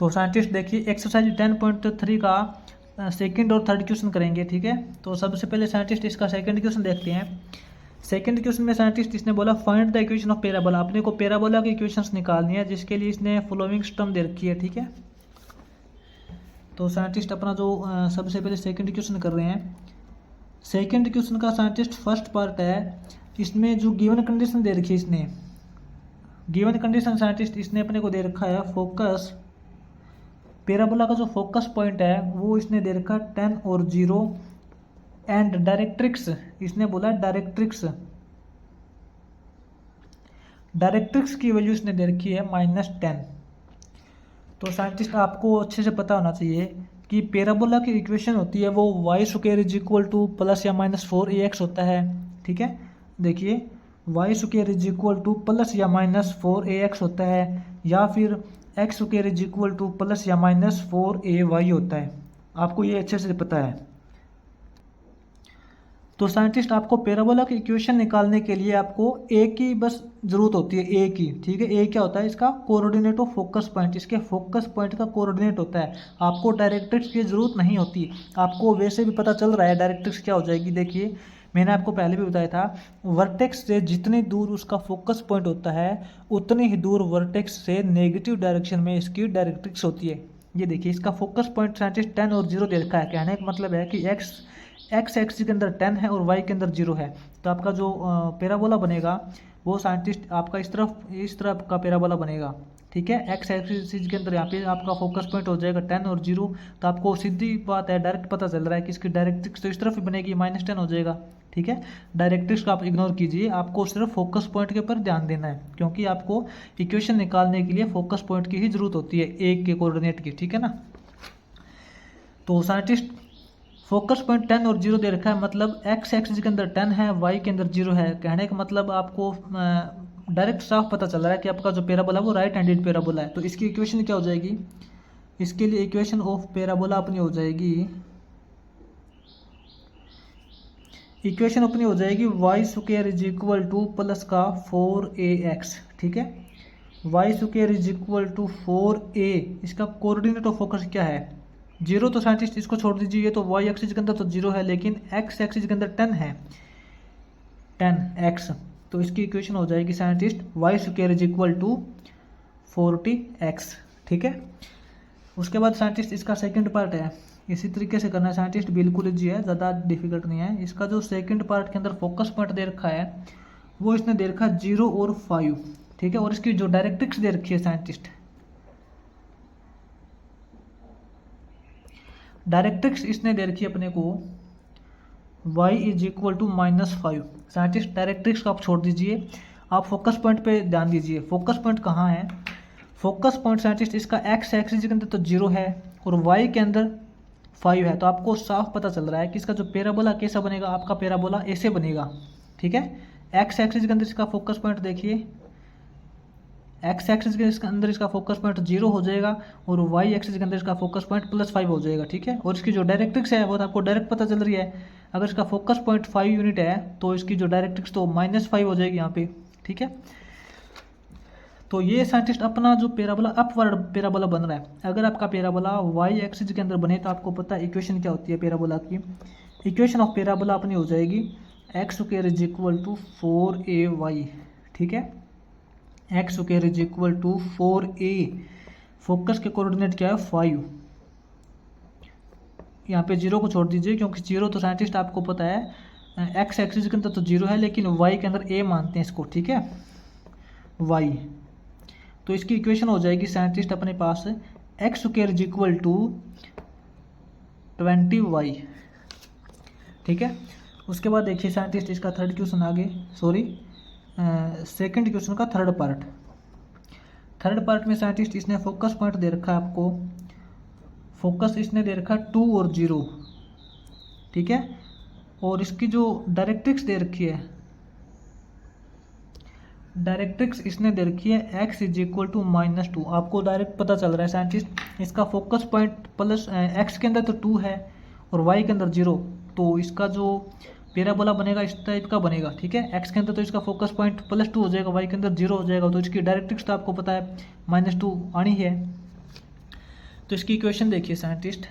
तो साइंटिस्ट देखिए एक्सरसाइज 10.3 का सेकंड और थर्ड क्वेश्चन करेंगे, ठीक है। तो सबसे पहले साइंटिस्ट इसका सेकंड क्वेश्चन देखते हैं। सेकंड क्वेश्चन में साइंटिस्ट इसने बोला find the equation of parabola. अपने को पैराबोला की इक्वेशंस निकालनी है, जिसके लिए इसने फॉलोइंग सिस्टम दे रखी है, ठीक है। तो साइंटिस्ट अपना जो सबसे पहले सेकंड क्वेश्चन कर रहे हैं। सेकंड क्वेश्चन का साइंटिस्ट फर्स्ट पार्ट है, इसमें जो गिवन कंडीशन दे रखी है, इसने गिवन कंडीशन साइंटिस्ट इसने अपने को दे रखा है फोकस, पैराबोला का जो फोकस पॉइंट है वो इसने दे रखा है 10 और 0 एंड डायरेक्ट्रिक्स इसने बोला डायरेक्ट्रिक्स की वैल्यू इसने दे रखी है -10। तो साइंटिस्ट आपको अच्छे से पता होना चाहिए कि पैराबोला की इक्वेशन होती है वो y² + या -4ax होता है, ठीक है। देखिए y² + या -4ax होता है, या फिर x² + या -4ay होता है। आपको ये अच्छे से पता है। तो साइंटिस्ट आपको पैराबोला की इक्वेशन निकालने के लिए आपको ए की बस जरूरत होती है, ए की, ठीक है। ए क्या होता है? इसका कोऑर्डिनेट ऑफ फोकस पॉइंट, इसके फोकस पॉइंट का कोऑर्डिनेट होता है। आपको डायरेक्ट्रिक्स की जरूरत नहीं होती, आपको वैसे भी पता चल रहा है डायरेक्ट्रिक्स क्या हो जाएगी। देखिए मैंने आपको पहले भी बताया था, वर्टेक्स से जितनी दूर उसका फोकस पॉइंट होता है उतनी ही दूर वर्टेक्स से नेगेटिव डायरेक्शन में इसकी डायरेक्ट्रिक्स होती है। ये देखिए इसका फोकस पॉइंट साइंटिस्ट 10 और 0 दे रखा है। कहने का मतलब है कि एक्स एक्सिस के अंदर 10 है और वाई के अंदर 0 है। तो आपका जो पैराबोला बनेगा वो साइंटिस्ट आपका इस तरफ का पैराबोला बनेगा, ठीक है। एक्स एक्सिस के अंदर यहाँ पे आपका फोकस पॉइंट हो जाएगा 10 और 0। तो आपको सीधी बात है, डायरेक्ट पता चल रहा है कि इसकी डायरेक्ट्रिक्स तो इस तरफ ही बनेगी, -10 हो जाएगा, ठीक है। डायरेक्ट्रिक्स को आप इग्नोर कीजिए, आपको सिर्फ फोकस पॉइंट के ऊपर ध्यान देना है, क्योंकि आपको इक्वेशन निकालने के लिए फोकस पॉइंट की ही जरूरत होती है, एक के कोऑर्डिनेट की, ठीक है ना। तो साइंटिस्ट फोकस पॉइंट 10 और 0 दे रखा है, मतलब एक्स एक्सिस के अंदर 10 है, वाई के अंदर 0 है। कहने का मतलब आपको डायरेक्ट साफ पता चल रहा है कि आपका जो पैराबोला वो राइट हैंडेड पैराबोला है। तो इसकी इक्वेशन क्या हो जाएगी? इसके लिए इक्वेशन ऑफ पैराबोला अपनी हो जाएगी, इक्वेशन अपनी हो जाएगी y² प्लस का 4ax, ठीक है। y² 4a, इसका कोऑर्डिनेट ऑफ फोकस क्या है? 0। तो साइंटिस्ट इसको छोड़ दीजिए, ये तो y एक्सिस के अंदर तो 0 है, लेकिन x एक्सिस के अंदर 10 है, 10x। तो इसकी इक्वेशन हो जाएगी साइंटिस्ट y² 40x, ठीक है। उसके बाद साइंटिस्ट इसका सेकंड पार्ट है, इसी तरीके से करना है साइंटिस्ट, बिल्कुल इजी है, ज़्यादा डिफिकल्ट नहीं है। इसका जो सेकंड पार्ट के अंदर फोकस पॉइंट दे रखा है वो इसने दे रखा है 0 और 5, ठीक है। और इसकी जो डायरेक्ट्रिक्स दे रखी है साइंटिस्ट, डायरेक्ट्रिक्स इसने दे रखी है अपने को y = -5। साइंटिस्ट डायरेक्ट्रिक्स को आप छोड़ दीजिए, आप फोकस पॉइंट पे ध्यान दीजिए। फोकस पॉइंट कहाँ है? फोकस पॉइंट साइंटिस्ट इसका x एक्सिस के अंदर तो 0 है और y के अंदर 5 है। तो आपको साफ पता चल रहा है कि इसका जो पैराबोला कैसा बनेगा, आपका पैराबोला ऐसे बनेगा, ठीक है। x एक्सिस के अंदर इसका फोकस पॉइंट देखिए, एक्स एक्सिस के अंदर इसका फोकस पॉइंट 0 हो जाएगा और वाई एक्सिस के अंदर इसका फोकस पॉइंट +5 हो जाएगा, ठीक है। और इसकी जो डायरेक्ट्रिक्स है वो तो आपको डायरेक्ट पता चल रही है। अगर इसका फोकस पॉइंट 5 यूनिट है तो इसकी जो डायरेक्ट्रिक्स तो -5 हो जाएगी यहाँ पे, ठीक है। तो ये साइंटिस्ट अपना जो पैराबोला अपवर्ड पैराबोला बन रहा है। अगर आपका पैराबोला वाई एक्सिस के अंदर बने तो आपको पता है इक्वेशन क्या होती है पैराबोला की। इक्वेशन ऑफ पैराबोला अपनी हो जाएगी x² 4ay, ठीक है। x² 4a, फोकस के कोऑर्डिनेट क्या है 5। यहाँ पे 0 को छोड़ दीजिए, क्योंकि 0 तो साइंटिस्ट आपको पता है x एक्सिस के अंदर तो 0 है, लेकिन y के अंदर a मानते हैं इसको, ठीक है, y। तो इसकी इक्वेशन हो जाएगी साइंटिस्ट अपने पास x² 20y, ठीक है। उसके बाद देखिए साइंटिस्ट इसका थर्ड क्वेश्चन आगे, सेकंड क्वेश्चन का थर्ड पार्ट में साइंटिस्ट इसने फोकस पॉइंट दे रखा है आपको, फोकस इसने दे रखा है 2 और 0, ठीक है। और इसकी जो डायरेक्ट्रिक्स दे रखी है, डायरेक्ट्रिक्स इसने दे रखी है x = -2। आपको डायरेक्ट पता चल रहा है साइंटिस्ट इसका फोकस पॉइंट प्लस x के अंदर तो 2 है और y के अंदर 0। तो इसका जो पैराबोला बनेगा इस टाइप का बनेगा, ठीक है। x के अंदर तो इसका फोकस पॉइंट +2 हो जाएगा, y के अंदर 0 हो जाएगा। तो इसकी डायरेक्ट्रिक्स तो आपको पता है -2 आनी है। तो इसकी इक्वेशन देखिए साइंटिस्ट,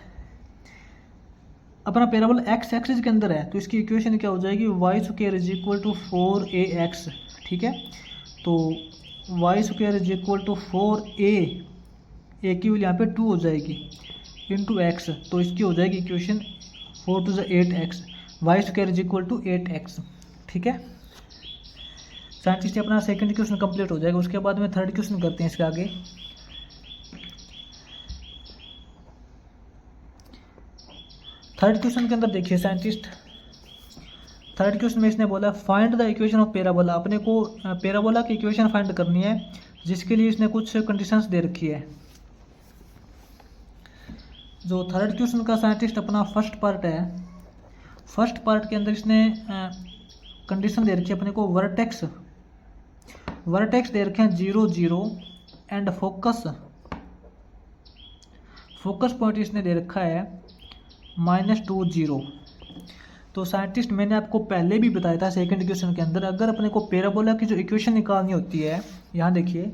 अपना पैराबोला एक्स एक्सिस के अंदर है तो इसकी इक्वेशन क्या हो जाएगी, y square is equal to 4ax, ठीक है। तो y square is equal to 4a, a की वैल्यू यहाँ पे 2 हो जाएगी इंटू एक्स, तो इसकी हो जाएगी equation 4 to 8x, y square is equal to 8x, ठीक है। साइंटिस्ट अपना सेकंड क्वेश्चन कंप्लीट हो जाएगा। उसके बाद में थर्ड क्वेश्चन करते हैं इसके आगे। थर्ड क्वेश्चन के अंदर देखिए साइंटिस्ट, थर्ड क्वेश्चन में इसने बोला find the equation of parabola, अपने को पैराबोला की इक्वेशन फाइंड करनी है, जिसके लिए इसने कुछ कंडीशंस दे रखी है। जो थर्ड क्वेश्चन का साइंटिस्ट अपना फर्स्ट पार्ट है, फर्स्ट पार्ट के अंदर इसने कंडीशन दे रखी है अपने को, वर्टेक्स दे रखे हैं 0 0 एंड फोकस पॉइंट इसने दे रखा है -2 0। तो साइंटिस्ट मैंने आपको पहले भी बताया था सेकंड क्वेश्चन के अंदर, अगर अपने को पैराबोला की जो इक्वेशन निकालनी होती है, यहाँ देखिए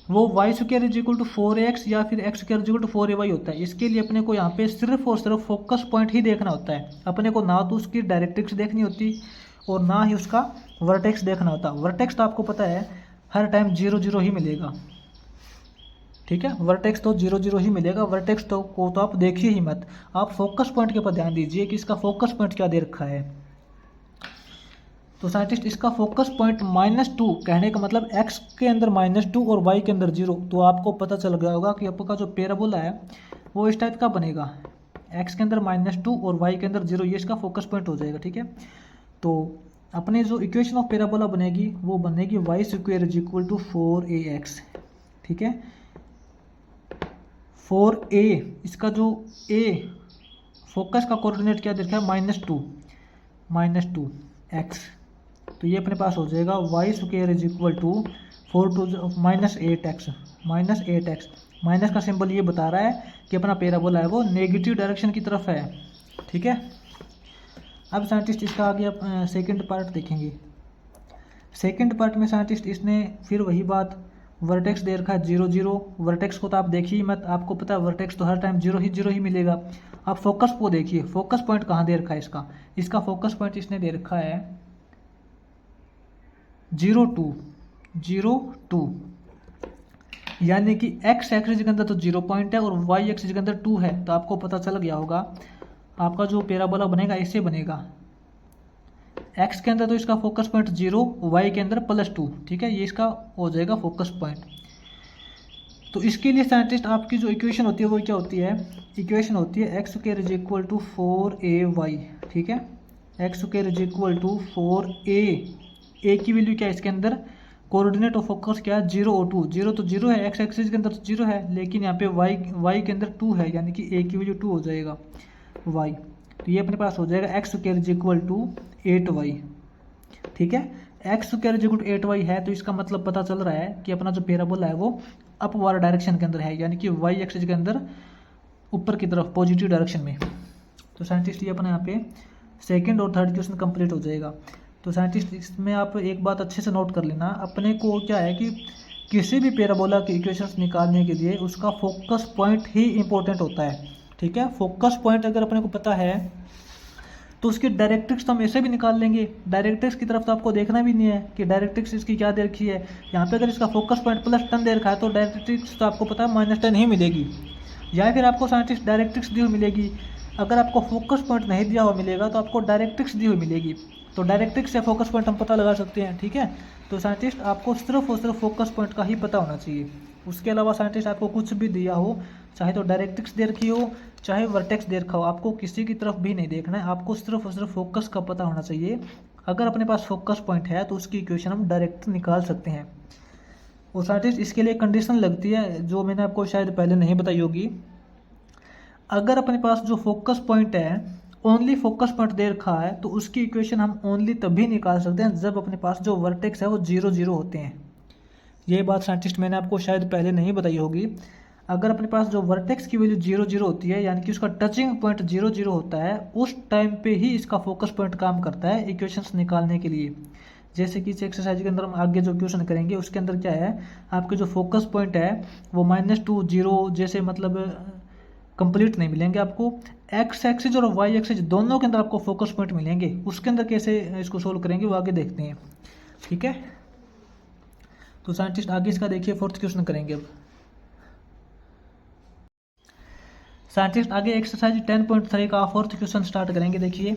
वो y square is equal to 4ax या फिर x square is equal to 4ay होता है। इसके लिए अपने को यहाँ पे सिर्फ और सिर्फ फोकस पॉइंट ही देखना होता है, अपने को ना तो उसकी डायरेक्ट्रिक्स देखनी होती और ना ही उसका वर्टेक्स देखना होता। वर्टेक्स तो आपको पता है हर टाइम 0 0 ही मिलेगा, ठीक है, वर्टेक्स तो 0 0 ही मिलेगा, वर्टेक्स तो को तो आप देखिए ही मत, आप फोकस पॉइंट के ऊपर ध्यान दीजिए कि इसका फोकस पॉइंट क्या दे रखा है। तो साइंटिस्ट इसका फोकस पॉइंट -2, कहने का मतलब x के अंदर -2 और y के अंदर 0, तो आपको पता चल गया होगा कि आपका जो पैराबोला है वो इस टाइप का बनेगा, x के अंदर -2 और y के अंदर 0, ये इसका फोकस पॉइंट हो जाएगा, ठीक है। तो अपने जो इक्वेशन ऑफ पैराबोला बनेगी वो बनेगी y square is equal to 4ax, ठीक है। 4a, इसका जो a फोकस का कोऑर्डिनेट क्या देखा है -2x, तो ये अपने पास हो जाएगा y square is equal to 4 to -8x, minus का सिंबल ये बता रहा है कि अपना पैराबोला है वो नेगेटिव डायरेक्शन की तरफ है, ठीक है। अब साइंटिस्ट इसका आगे सेकंड पार्ट देखेंगे। सेकंड पार्ट में साइंटिस्ट इसने फिर वही बात, वर्टेक्स दे रखा है 0 0, वर्टेक्स को तो आप देखिए मत, आपको पता है वर्टेक्स तो हर टाइम 0 ही मिलेगा। आप फोकस को देखिए, फोकस पॉइंट कहाँ दे रखा है इसका फोकस पॉइंट इसने दे रखा है 0 2, यानी कि x एक्सिस के अंदर तो 0 पॉइंट है और y एक्सिस के अंदर 2 है, तो आपको पता चल गया होगा आपका जो पैराबोला बनेगा ऐसे बनेगा, x के अंदर तो इसका फोकस पॉइंट 0, y के अंदर +2, ठीक है, ये इसका हो जाएगा फोकस पॉइंट। तो इसके लिए साइंटिस्ट आपकी जो इक्वेशन होती है वो क्या होती है, इक्वेशन होती है x square is equal to 4ay, ठीक है, x square is equal to 4a की वैल्यू क्या है इसके अंदर, कोऑर्डिनेट ऑफ फोकस क्या है 0 और 2, 0 तो 0 है, x एक्सिस के अंदर तो 0 है, लेकिन यहाँ पे y के अंदर 2 है, यानी कि a की वैल्यू 2 हो जाएगा y, तो ये अपने पास हो जाएगा x square is equal to 8y, ठीक है। x square is equal to 8y है, तो इसका मतलब पता चल रहा है कि अपना जो पैराबोला है वो अपवर्ड डायरेक्शन के अंदर है, यानी कि y एक्सिस के अंदर ऊपर की तरफ पॉजिटिव डायरेक्शन में। तो साइंटिस्ट ये अपने यहाँ पे सेकंड और थर्ड क्वेश्चन कंप्लीट हो जाएगा। तो साइंटिस्ट इसमें आप एक बात अच्छे से नोट कर लेना, अपने को क्या है कि किसी भी पैराबोला की इक्वेशंस निकालने के लिए उसका फोकस पॉइंट ही इंपॉर्टेंट होता है, ठीक है। फोकस पॉइंट अगर अपने को पता है तो उसकी डायरेक्ट्रिक्स तो हम ऐसे भी निकाल लेंगे, डायरेक्ट्रिक्स की तरफ तो आपको देखना भी नहीं है कि डायरेक्ट्रिक्स इसकी क्या दे रखी है। यहाँ पे अगर इसका फोकस पॉइंट +10 दे रखा है तो डायरेक्ट्रिक्स तो आपको पता है -10 ही मिलेगी, या फिर आपको साइंटिस्ट डायरेक्ट्रिक्स दी हुई मिलेगी। अगर आपको फोकस पॉइंट नहीं दिया हुआ मिलेगा तो आपको डायरेक्ट्रिक्स दी हुई मिलेगी, तो डायरेक्ट्रिक्स से फोकस पॉइंट हम पता लगा सकते हैं, ठीक है। तो साइंटिस्ट आपको सिर्फ और सिर्फ फोकस पॉइंट का ही पता होना चाहिए, उसके अलावा साइंटिस्ट आपको कुछ भी दिया हो, चाहे तो डायरेक्ट्रिक्स दे रखी हो चाहे वर्टेक्स दे रखा हो, आपको किसी की तरफ भी नहीं देखना है, आपको सिर्फ और सिर्फ फोकस का पता होना चाहिए। अगर अपने पास फोकस पॉइंट है तो उसकी इक्वेशन हम डायरेक्ट निकाल सकते हैं। और साइंटिस्ट इसके लिए कंडीशन लगती है जो मैंने आपको शायद पहले नहीं बताई होगी, अगर अपने पास जो फोकस पॉइंट है ओनली फोकस पॉइंट दे रखा है तो उसकी इक्वेशन हम ओनली तभी निकाल सकते हैं जब अपने पास जो वर्टेक्स है वो 0 0 होते हैं। ये बात साइंटिस्ट मैंने आपको शायद पहले नहीं बताई होगी, अगर अपने पास जो वर्टेक्स की वैल्यू 0 0 होती है, यानी कि उसका टचिंग पॉइंट 0 0 होता है, उस टाइम पे ही इसका फोकस पॉइंट काम करता है इक्वेशंस निकालने के लिए। जैसे कि इस एक्सरसाइज के अंदर हम आगे जो क्वेश्चन करेंगे उसके अंदर क्या है, आपके जो फोकस पॉइंट है वो -2 0, जैसे मतलब कंप्लीट नहीं मिलेंगे आपको। एक्स एक्सिस और वाई एक्सिस दोनों के अंदर आपको फोकस पॉइंट मिलेंगे। उसके अंदर कैसे इसको सोल्व करेंगे वो आगे देखते हैं, ठीक है। तो साइंटिस्ट आगे इसका देखिए फोर्थ क्वेश्चन करेंगे अब। साइंटिस्ट आगे एक्सरसाइज 10.3 का फोर्थ क्वेश्चन स्टार्ट करेंगे। देखिए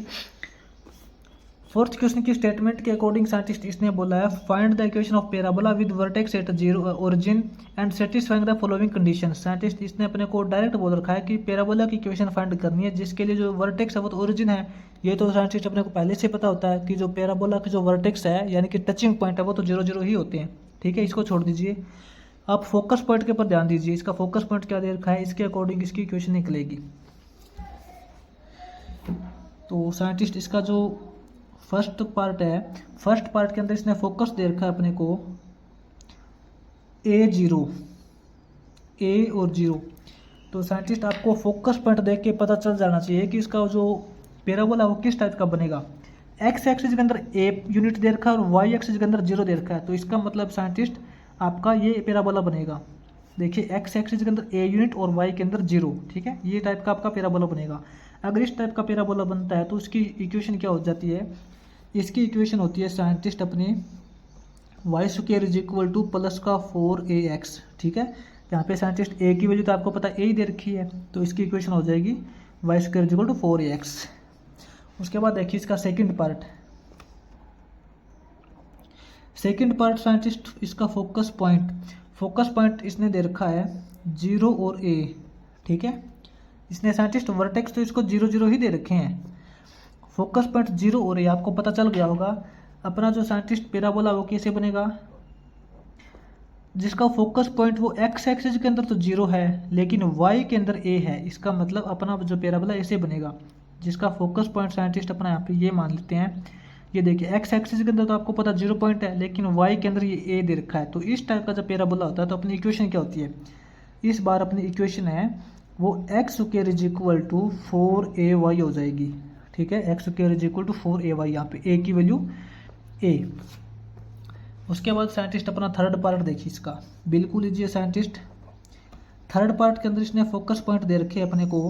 फोर्थ क्वेश्चन की स्टेटमेंट के अकॉर्डिंग साइंटिस्ट इसने बोला है find the equation of parabola with vertex at zero origin and satisfying the following condition. Scientist इसने अपने को डायरेक्ट बोल रखा है कि पैराबोला की इक्वेशन फाइंड करनी है जिसके लिए जो वर्टेक्स है वो तो ओरिजिन है। ये तो साइंटिस्ट अपने को पहले से पता होता है कि जो पैराबोला की जो वर्टेक्स है यानी कि टचिंग पॉइंट है वो तो 0 0 ही होते हैं, ठीक है। इसको छोड़ दीजिए, आप फोकस पॉइंट के ऊपर ध्यान दीजिए। इसका फोकस पॉइंट क्या दे रखा है, इसके अकॉर्डिंग इसकी इक्वेशन निकलेगी। तो साइंटिस्ट इसका जो फर्स्ट पार्ट है, फर्स्ट पार्ट के अंदर इसने फोकस दे रखा है अपने को A0, A और 0। तो साइंटिस्ट आपको फोकस पॉइंट देख के पता चल जाना चाहिए कि इसका जो पैराबोला वो किस टाइप का बनेगा। एक्स एक्सिस के अंदर A यूनिट दे रखा है और वाई एक्सिस के अंदर 0 दे रखा है, तो इसका मतलब साइंटिस्ट आपका ये पैराबोला बनेगा। देखिए एक्स एक्सिस के अंदर A यूनिट और वाई के अंदर 0, ठीक है। ये टाइप का आपका पैराबोला बनेगा। अगर इस टाइप का पैराबोला बनता है तो उसकी इक्वेशन क्या हो जाती है, इसकी इक्वेशन होती है साइंटिस्ट अपनी y square is equal to plus का 4ax, ठीक है। यहाँ पे साइंटिस्ट ए की वैल्यू तो आपको पता है ए ही दे रखी है, तो इसकी इक्वेशन हो जाएगी y square is equal to 4ax। उसके बाद देखिए इसका second part, second part scientist इसका फोकस पॉइंट इसने दे रखा है 0 और a, ठीक है। इसने साइंटिस्ट वर्टेक्स तो इसको 0 0 ही दे रखे हैं। फोकस पॉइंट 0 और a आपको पता चल गया होगा। अपना जो साइंटिस्ट पैराबोला वो कैसे बनेगा, जिसका फोकस पॉइंट वो एक्स एक्सिस के अंदर तो 0 है लेकिन y के अंदर a है। इसका मतलब अपना जो पैराबोला ऐसे बनेगा, जिसका फोकस पॉइंट साइंटिस्ट अपना यहाँ पे ये मान लेते हैं। ये देखिए एक्स एक्सिस के अंदर तो आपको पता 0 पॉइंट है लेकिन y के अंदर ये a दे रखा है। तो इस टाइप का जब पैराबोला होता है तो अपनी इक्वेशन क्या होती है, इस बार अपनी इक्वेशन है वो x square is equal to 4ay हो जाएगी, ठीक है। X square is equal to 4ay, यहाँ पे a की वैल्यू a। उसके बाद साइंटिस्ट अपना थर्ड पार्ट देखिए इसका, बिल्कुल लीजिए साइंटिस्ट। थर्ड पार्ट के अंदर इसने फोकस पॉइंट दे रखे अपने को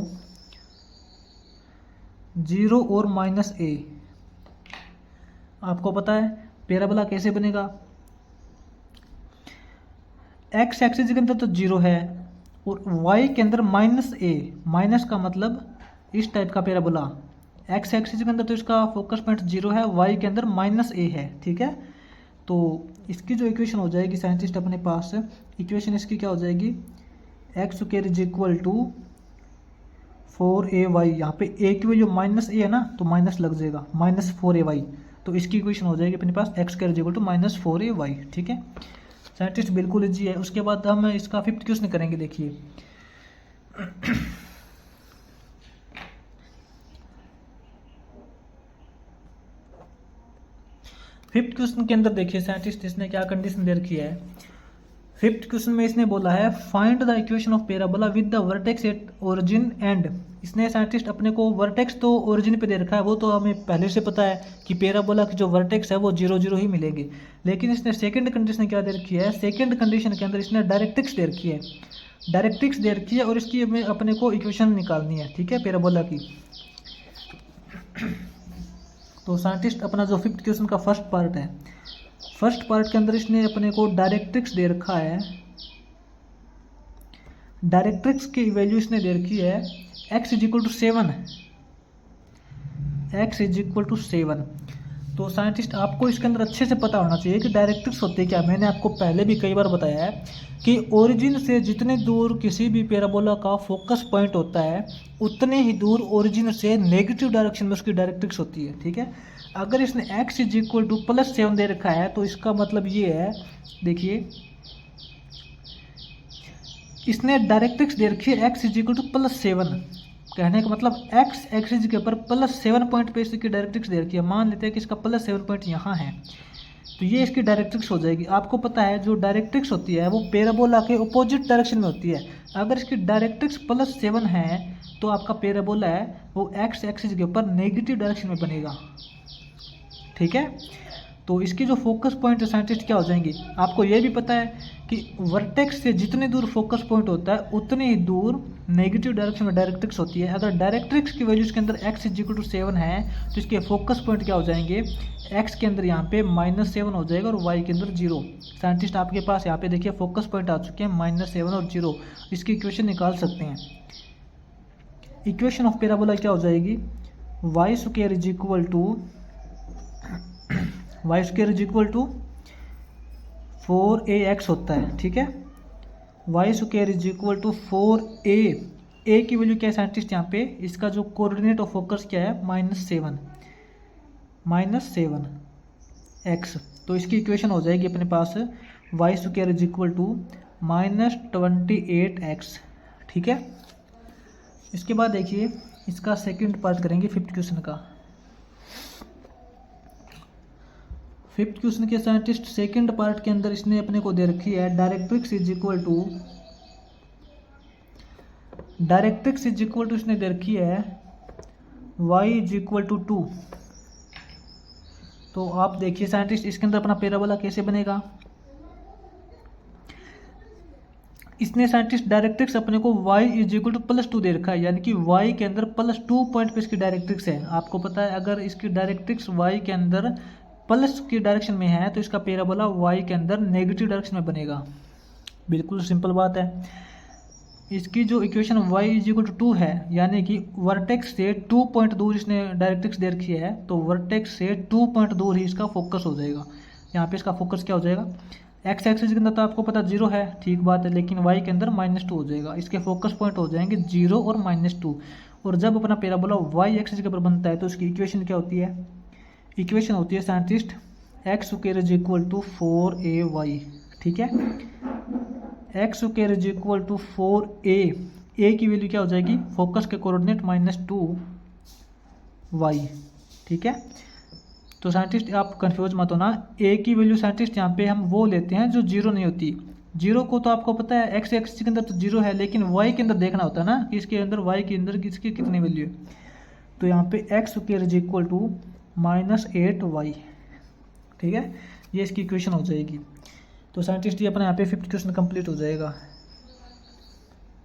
0 और -a। आपको पता है पैराबोला कैसे बनेगा, एक्स एक्सिस के अंदर तो 0 है और y के अंदर -a, माइनस का मतलब इस टाइप का पैराबोला। एक्स एक्सिस के अंदर तो इसका फोकस पॉइंट 0 है, y के अंदर -a है, ठीक है। तो इसकी जो इक्वेशन हो जाएगी साइंटिस्ट अपने पास, इक्वेशन इसकी क्या हो जाएगी, x square is equal to 4ay। यहाँ पे a की वैल्यू -a है ना, तो माइनस लग जाएगा -4ay। तो इसकी इक्वेशन हो जाएगी अपने पास x square is equal to -4ay, ठीक है। साइंटिस्ट बिल्कुल इजी है। उसके बाद हम इसका फिफ्थ क्वेश्चन करेंगे। देखिए फिफ्थ क्वेश्चन के अंदर देखिए साइंटिस्ट इसने क्या कंडीशन दे रखी है। फिफ्थ क्वेश्चन में इसने बोला है find the equation of parabola with the vertex at origin and. इसने साइंटिस्ट अपने को वर्टेक्स तो ओरिजिन पे दे रखा है, वो तो हमें पहले से पता है कि पैराबोला की जो वर्टेक्स है वो 0 0 ही मिलेंगे। लेकिन इसने सेकंड कंडीशन क्या दे रखी है, सेकंड कंडीशन के अंदर इसने डायरेक्ट्रिक्स दे रखी है, डायरेक्ट्रिक्स दे रखी है और इसकी हमें अपने को इक्वेशन निकालनी है, ठीक है, पैराबोला की। तो साइंटिस्ट अपना जो फिफ्थ क्वेश्चन का फर्स्ट पार्ट है, फर्स्ट पार्ट के अंदर इसने अपने को डायरेक्ट्रिक्स दे रखा है। डायरेक्ट्रिक्स की वैल्यू इसने दे रखी है x is equal to 7, x is equal to 7। तो साइंटिस्ट आपको इसके अंदर अच्छे से पता होना चाहिए कि डायरेक्ट्रिक्स होते क्या। मैंने आपको पहले भी कई बार बताया है कि ओरिजिन से जितने दूर किसी भी पैराबोला का फोकस पॉइंट होता है उतने ही दूर ओरिजिन से नेगेटिव डायरेक्शन में उसकी डायरेक्ट्रिक्स होती है, ठीक है। अगर इसने x इज इक्वल टू +7 दे रखा है तो इसका मतलब ये है, देखिए इसने डायरेक्ट्रिक्स दे रखी है x इज इक्वल टू +7। कहने का मतलब x एक्सिस के ऊपर +7 पॉइंट पे इसकी डायरेक्ट्रिक्स दे रखी है। मान लेते हैं कि इसका +7 पॉइंट यहाँ है, तो ये इसकी डायरेक्ट्रिक्स हो जाएगी। आपको पता है जो डायरेक्ट्रिक्स होती है वो पैराबोला के अपोजिट डायरेक्शन में होती है। अगर इसकी डायरेक्ट्रिक्स +7 है तो आपका पैराबोला है वो x एक्सिस के ऊपर नेगेटिव डायरेक्शन में बनेगा, ठीक है। तो इसकी जो फोकस पॉइंट साइंटिस्ट क्या हो जाएंगे, आपको ये भी पता है कि वर्टेक्स से जितनी दूर फोकस पॉइंट होता है उतनी ही दूर नेगेटिव डायरेक्शन में डायरेक्ट्रिक्स होती है। अगर डायरेक्ट्रिक्स की वैल्यू इसके अंदर x = 7 है तो इसके फोकस पॉइंट क्या हो जाएंगे, x के अंदर यहाँ पे -7 हो जाएगा और y के अंदर 0। साइंटिस्ट आपके पास यहाँ पे देखिए फोकस पॉइंट आ चुके हैं -7 और 0। इसकी इक्वेशन निकाल सकते हैं। इक्वेशन ऑफ पैराबोला क्या हो जाएगी, y² = 4ax होता है, ठीक है। y² = 4a, a की वैल्यू क्या है साइंटिस्ट यहाँ पे, इसका जो कोऑर्डिनेट ऑफ फोकस क्या है -7x। तो इसकी इक्वेशन हो जाएगी अपने पास y² = -28x, ठीक है। इसके बाद देखिए इसका सेकंड पार्ट करेंगे 5th क्वेश्चन का। 5th क्वेश्चन के साइंटिस्ट सेकंड पार्ट के अंदर इसने अपने को दे रखी है डायरेक्ट्रिक्स = इसने दे रखी है y = 2। तो आप देखिए साइंटिस्ट इसके अंदर अपना पैराबोला कैसे बनेगा। इसने साइंटिस्ट डायरेक्ट्रिक्स अपने को y = +2 दे रखा है, यानी कि y के अंदर +2 पॉइंट पे इसकी डायरेक्ट्रिक्स है। आपको पता है अगर इसकी डायरेक्ट्रिक्स y के अंदर प्लस की डायरेक्शन में है तो इसका पैराबोला y के अंदर नेगेटिव डायरेक्शन में बनेगा। बिल्कुल सिंपल बात है। इसकी जो इक्वेशन y = 2 है, यानी कि वर्टेक्स से 2 पॉइंट दूर इसने डायरेक्ट्रिक्स दे रखी है, तो वर्टेक्स से 2 पॉइंट दूर ही इसका फोकस हो जाएगा। यहाँ पे इसका फोकस क्या हो जाएगा, x एक्सिस के अंदर तो आपको पता 0 है, ठीक बात है, लेकिन y के अंदर -2 हो जाएगा। इसके फोकस पॉइंट हो जाएंगे 0 और -2। और जब अपना पैराबोला y एक्सिस के ऊपर बनता है तो उसकी इक्वेशन क्या होती है, इक्वेशन होती है साइंटिस्ट x² = 4ay, ठीक है। x² = 4a, a की वैल्यू क्या हो जाएगी, फोकस के कोऑर्डिनेट -2y, ठीक है। तो साइंटिस्ट आप कंफ्यूज मत होना, a की वैल्यू साइंटिस्ट यहाँ पे हम वो लेते हैं जो 0 नहीं होती। 0 को तो आपको पता है x एक्सिस के अंदर तो 0 है, लेकिन y के अंदर देखना होता है ना कि इसके अंदर y के अंदर किसकी कितनी वैल्यू है। तो यहाँ पे x² = -8y, ठीक है, ये इसकी इक्वेशन हो जाएगी। तो साइंटिस्ट ये अपना यहाँ पे 5th क्वेश्चन कंप्लीट हो जाएगा।